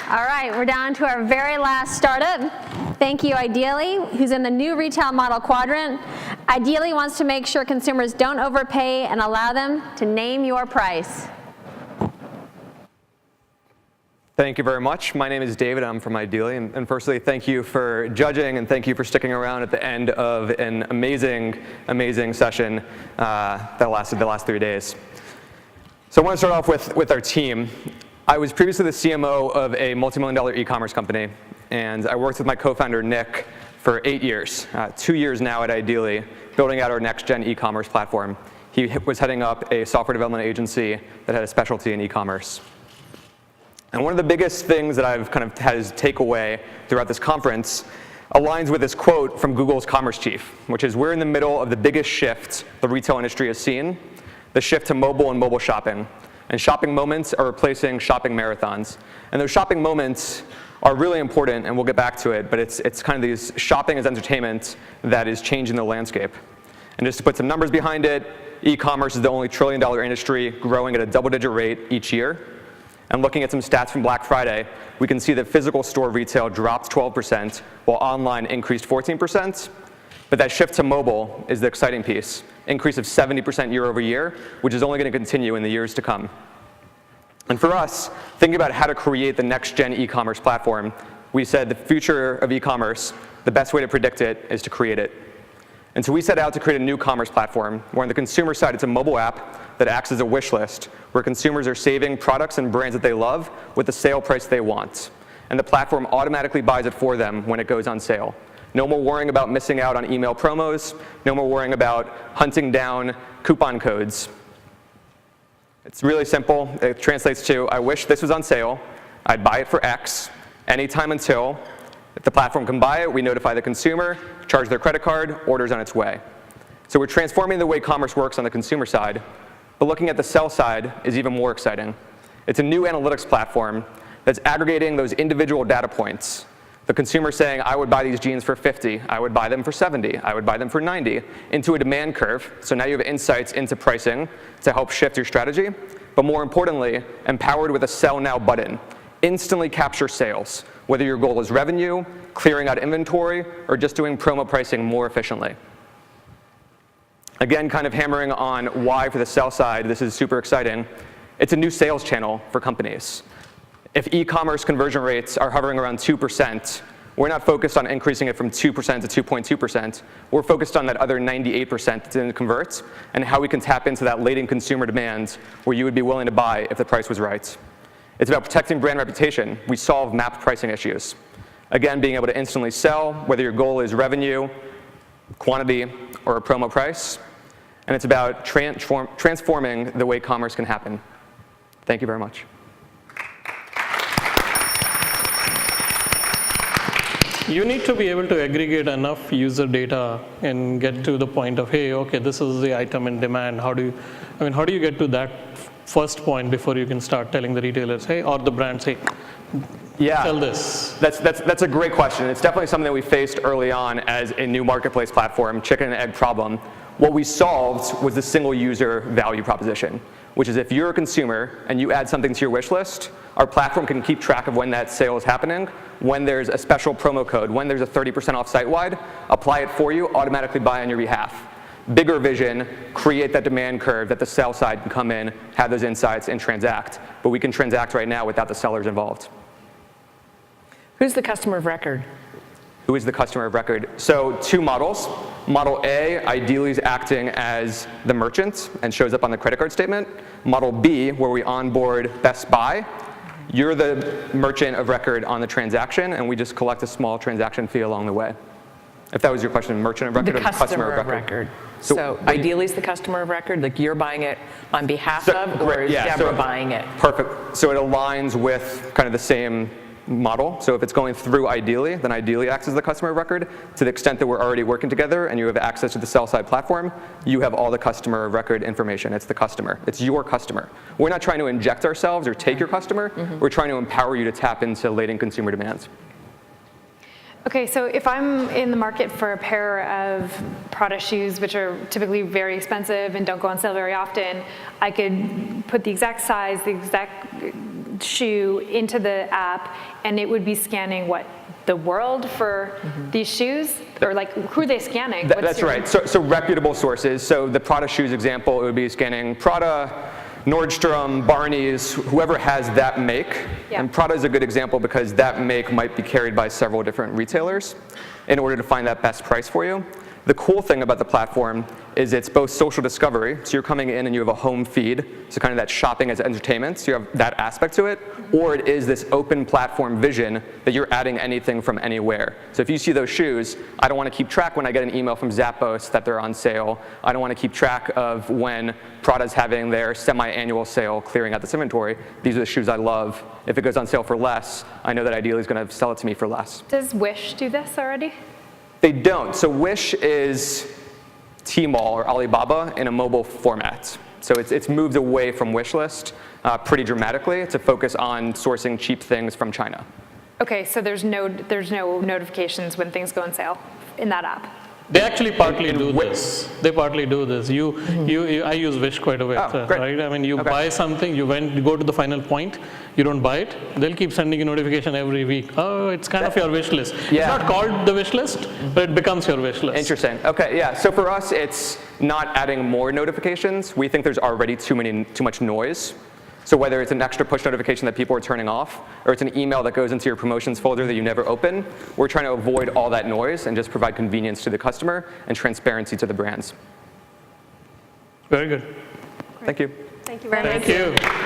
All right, we're down to our very last startup. Thank you, Ideally, who's in the new retail model quadrant. Ideally wants to make sure consumers don't overpay and allow them to name your price. Thank you very much. My name is David. I'm from Ideally. And firstly, thank you for judging, and thank you for sticking around at the end of an amazing, amazing session that lasted the last 3 days. So I want to start off with our team. I was previously the CMO of a multi-million-dollar e-commerce company, and I worked with my co-founder, Nick, for 8 years, 2 years now at Ideally, building out our next-gen e-commerce platform. He was heading up a software development agency that had a specialty in e-commerce. And one of the biggest things that I've kind of had as takeaway throughout this conference aligns with this quote from Google's commerce chief, which is, we're in the middle of the biggest shift the retail industry has seen, the shift to mobile and mobile shopping. And shopping moments are replacing shopping marathons. And those shopping moments are really important, and we'll get back to it, but it's kind of these shopping as entertainment that is changing the landscape. And just to put some numbers behind it, e-commerce is the only trillion-dollar industry growing at a double-digit rate each year. And looking at some stats from Black Friday, we can see that physical store retail dropped 12%, while online increased 14%. But that shift to mobile is the exciting piece, increase of 70% year over year, which is only going to continue in the years to come. And for us, thinking about how to create the next-gen e-commerce platform, we said the future of e-commerce, the best way to predict it is to create it. And so we set out to create a new commerce platform, where on the consumer side, it's a mobile app that acts as a wish list, where consumers are saving products and brands that they love with the sale price they want. And the platform automatically buys it for them when it goes on sale. No more worrying about missing out on email promos. No more worrying about hunting down coupon codes. It's really simple. It translates to, I wish this was on sale. I'd buy it for X, anytime until. If the platform can buy it, we notify the consumer, charge their credit card, order's on its way. So we're transforming the way commerce works on the consumer side, but looking at the sell side is even more exciting. It's a new analytics platform that's aggregating those individual data points. The consumer saying, I would buy these jeans for 50, I would buy them for 70, I would buy them for 90, into a demand curve. So now you have insights into pricing to help shift your strategy, but more importantly, empowered with a sell now button. Instantly capture sales, whether your goal is revenue, clearing out inventory, or just doing promo pricing more efficiently. Again, kind of hammering on why for the sell side, this is super exciting. It's a new sales channel for companies. If e-commerce conversion rates are hovering around 2%, we're not focused on increasing it from 2% to 2.2%. We're focused on that other 98% that didn't convert, and how we can tap into that latent consumer demand where you would be willing to buy if the price was right. It's about protecting brand reputation. We solve mapped pricing issues. Again, being able to instantly sell, whether your goal is revenue, quantity, or a promo price. And it's about transforming the way commerce can happen. Thank you very much. You need to be able to aggregate enough user data and get to the point of, hey, okay, this is the item in demand. How do you get to that first point before you can start telling the retailers, hey, or the brands, hey, sell this? That's a great question. It's definitely something that we faced early on as a new marketplace platform, chicken and egg problem. What we solved was the single user value proposition, which is if you're a consumer and you add something to your wish list, our platform can keep track of when that sale is happening, when there's a special promo code, when there's a 30% off site-wide, apply it for you, automatically buy on your behalf. Bigger vision, create that demand curve that the sell side can come in, have those insights, and transact. But we can transact right now without the sellers involved. Who's the customer of record? Who is the customer of record? So 2 models. Model A, Ideally, is acting as the merchant and shows up on the credit card statement. Model B, where we onboard Best Buy, you're the merchant of record on the transaction, and we just collect a small transaction fee along the way. If that was your question, merchant of record or customer of record? So Ideally is the customer of record, like you're buying it on behalf of, or is Deborah buying it? Perfect. So it aligns with kind of the same model. So if it's going through Ideally, then Ideally acts as the customer of record. To the extent that we're already working together and you have access to the sell-side platform, you have all the customer of record information. It's the customer. It's your customer. We're not trying to inject ourselves or take your customer. We're trying to empower you to tap into latent consumer demands. Okay, so if I'm in the market for a pair of Prada shoes, which are typically very expensive and don't go on sale very often, I could put the exact size, the exact shoe into the app, and it would be scanning what? The world for these shoes? Or like, who are they scanning? That's right. So reputable sources. So the Prada shoes example, it would be scanning Prada, Nordstrom, Barney's, whoever has that make. Yeah. And Prada is a good example because that make might be carried by several different retailers in order to find that best price for you. The cool thing about the platform is it's both social discovery, so you're coming in and you have a home feed, so kind of that shopping as entertainment, so you have that aspect to it, or it is this open platform vision that you're adding anything from anywhere. So if you see those shoes, I don't want to keep track when I get an email from Zappos that they're on sale. I don't want to keep track of when Prada's having their semi-annual sale clearing out this inventory. These are the shoes I love. If it goes on sale for less, I know that Ideally is going to sell it to me for less. Does Wish do this already? They don't. So Wish is Tmall or Alibaba in a mobile format. So it's moved away from Wishlist pretty dramatically to focus on sourcing cheap things from China. Okay, so there's no notifications when things go on sale in that app. They actually partly do this. They partly do this. I use Wish quite a bit, right? I mean, you buy something, you go to the final point, you don't buy it, they'll keep sending you notification every week. Oh, it's kind of your wish list. Yeah. It's not called the wish list, but it becomes your wish list. Interesting. Okay, yeah. So for us, it's not adding more notifications. We think there's already too much noise. So whether it's an extra push notification that people are turning off, or it's an email that goes into your promotions folder that you never open, we're trying to avoid all that noise and just provide convenience to the customer and transparency to the brands. Very good. Thank you. Thank you very much. Thank you.